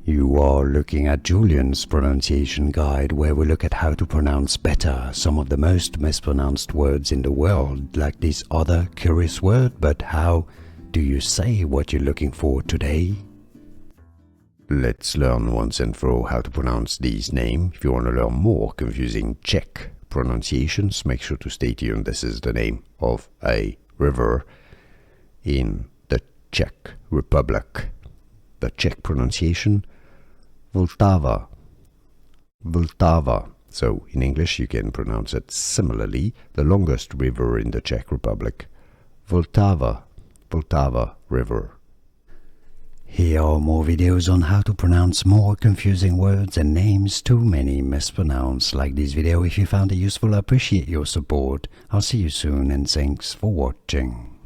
You are looking at Julian's pronunciation guide, where we look at how to pronounce better some of the most mispronounced words in the world, like this other curious word. But how do you say what you're looking for today? Let's learn once and for all how to pronounce these names. If you want to learn more confusing Czech pronunciations, make sure to stay tuned. This is the name of a river in the Czech Republic. The Czech pronunciation, Vltava. Vltava. So in English you can pronounce it similarly. The longest river in the Czech Republic, Vltava. Vltava River. Here are more videos on how to pronounce more confusing words and names too many mispronounced. Like this video if you found it useful. I appreciate your support. I'll see you soon and thanks for watching.